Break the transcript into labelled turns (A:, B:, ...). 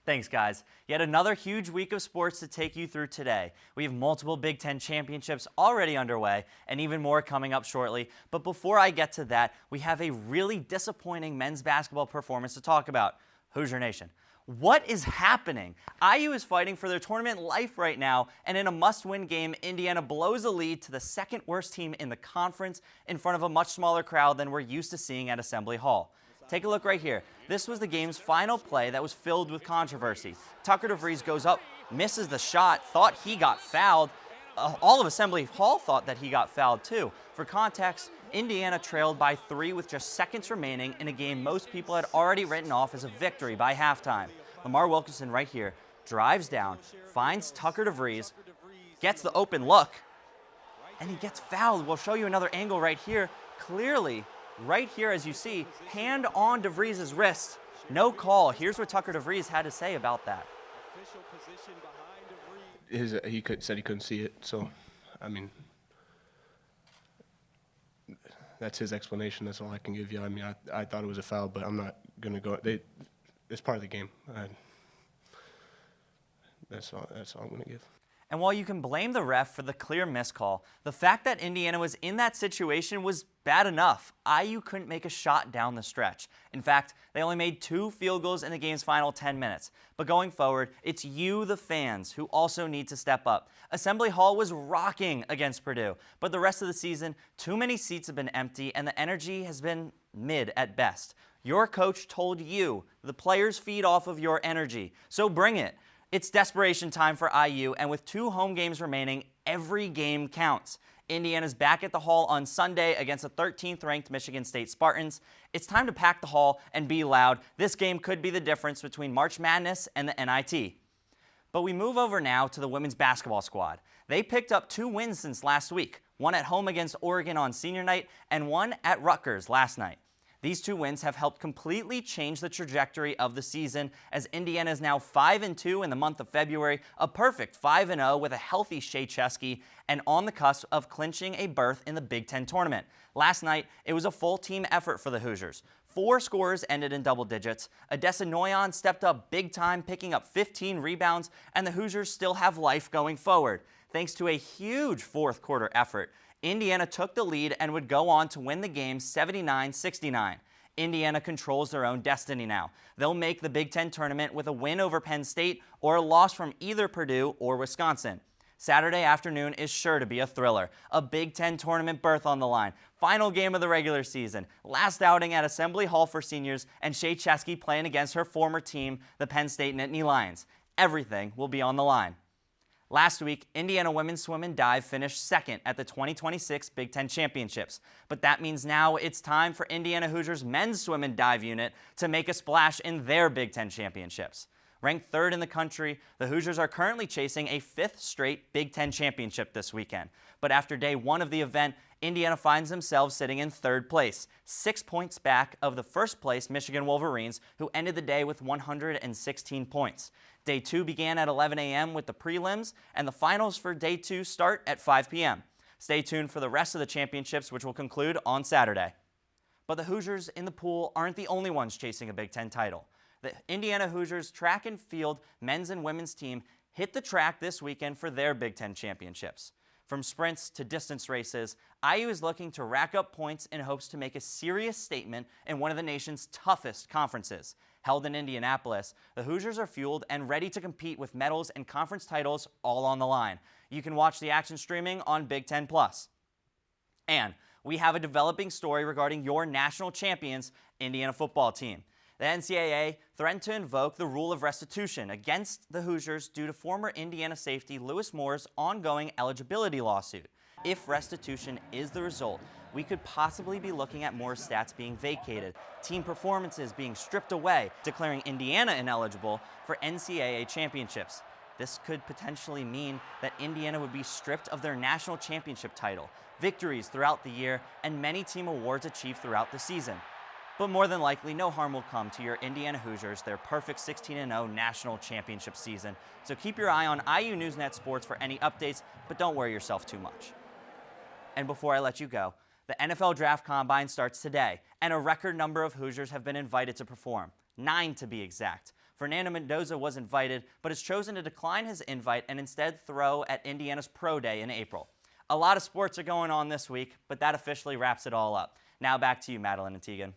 A: Thanks, guys. Yet another huge week of sports to take you through today. We have multiple Big Ten championships already underway and even more coming up shortly. But before I get to that, we have a really disappointing men's basketball performance to talk about. Hoosier Nation. What is happening? IU is fighting for their tournament life right now, and in a must-win game, Indiana blows a lead to the second worst team in the conference in front of a much smaller crowd than we're used to seeing at Assembly Hall. Take a look right here. This was the game's final play that was filled with controversy. Tucker DeVries goes up, misses the shot, thought he got fouled. All of Assembly Hall thought that he got fouled too. For context, Indiana trailed by 3 with just seconds remaining in a game most people had already written off as a victory by halftime. Lamar Wilkinson right here drives down, finds Tucker DeVries, gets the open look, and he gets fouled. We'll show you another angle right here. Clearly, right here, as you see, hand on DeVries' wrist. No call. Here's what Tucker DeVries had to say about that.
B: Said he couldn't see it, so, I mean, that's his explanation. That's all I can give you. I mean, I thought it was a foul, but I'm not going to go. It's part of the game. That's all I'm going to give.
A: And while you can blame the ref for the clear miscall, the fact that Indiana was in that situation was bad enough. IU couldn't make a shot down the stretch. In fact, they only made 2 field goals in the game's final 10 minutes. But going forward, it's you, the fans, who also need to step up. Assembly Hall was rocking against Purdue, but the rest of the season, too many seats have been empty and the energy has been mid at best. Your coach told you the players feed off of your energy, so bring it. It's desperation time for IU, and with 2 home games remaining, every game counts. Indiana's back at the Hall on Sunday against the 13th-ranked Michigan State Spartans. It's time to pack the Hall and be loud. This game could be the difference between March Madness and the NIT. But we move over now to the women's basketball squad. They picked up 2 wins since last week, one at home against Oregon on senior night and one at Rutgers last night. These 2 wins have helped completely change the trajectory of the season, as Indiana is now 5-2 in the month of February, a perfect 5-0 with a healthy Shea Chesky, and on the cusp of clinching a berth in the Big Ten tournament. Last night, it was a full team effort for the Hoosiers. 4 scorers ended in double digits. Odessa Noyan stepped up big time, picking up 15 rebounds, and the Hoosiers still have life going forward. Thanks to a huge fourth quarter effort, Indiana took the lead and would go on to win the game 79-69. Indiana controls their own destiny now. They'll make the Big Ten tournament with a win over Penn State or a loss from either Purdue or Wisconsin. Saturday afternoon is sure to be a thriller. A Big Ten tournament berth on the line. Final game of the regular season. Last outing at Assembly Hall for seniors, and Shea Chesky playing against her former team, the Penn State Nittany Lions. Everything will be on the line. Last week, Indiana women's swim and dive finished second at the 2026 Big Ten Championships. But that means now it's time for Indiana Hoosiers men's swim and dive unit to make a splash in their Big Ten Championships. Ranked 3rd in the country, the Hoosiers are currently chasing a 5th straight Big Ten Championship this weekend. But after day 1 of the event, Indiana finds themselves sitting in 3rd place, 6 points back of the 1st place Michigan Wolverines, who ended the day with 116 points. Day 2 began at 11 a.m. with the prelims, and the finals for Day 2 start at 5 p.m. Stay tuned for the rest of the championships, which will conclude on Saturday. But the Hoosiers in the pool aren't the only ones chasing a Big Ten title. The Indiana Hoosiers track and field men's and women's team hit the track this weekend for their Big Ten championships. From sprints to distance races, IU is looking to rack up points in hopes to make a serious statement in one of the nation's toughest conferences. Held in Indianapolis, the Hoosiers are fueled and ready to compete with medals and conference titles all on the line. You can watch the action streaming on Big Ten Plus. And we have a developing story regarding your national champions, Indiana football team. The NCAA threatened to invoke the rule of restitution against the Hoosiers due to former Indiana safety Lewis Moore's ongoing eligibility lawsuit. If restitution is the result, we could possibly be looking at Moore's stats being vacated, team performances being stripped away, declaring Indiana ineligible for NCAA championships. This could potentially mean that Indiana would be stripped of their national championship title, victories throughout the year, and many team awards achieved throughout the season. But more than likely, no harm will come to your Indiana Hoosiers, their perfect 16-0 national championship season. So keep your eye on IU Newsnet Sports for any updates, but don't worry yourself too much. And before I let you go, the NFL Draft Combine starts today, and a record number of Hoosiers have been invited to perform, 9 to be exact. Fernando Mendoza was invited, but has chosen to decline his invite and instead throw at Indiana's Pro Day in April. A lot of sports are going on this week, but that officially wraps it all up. Now back to you, Madeline and Tegan.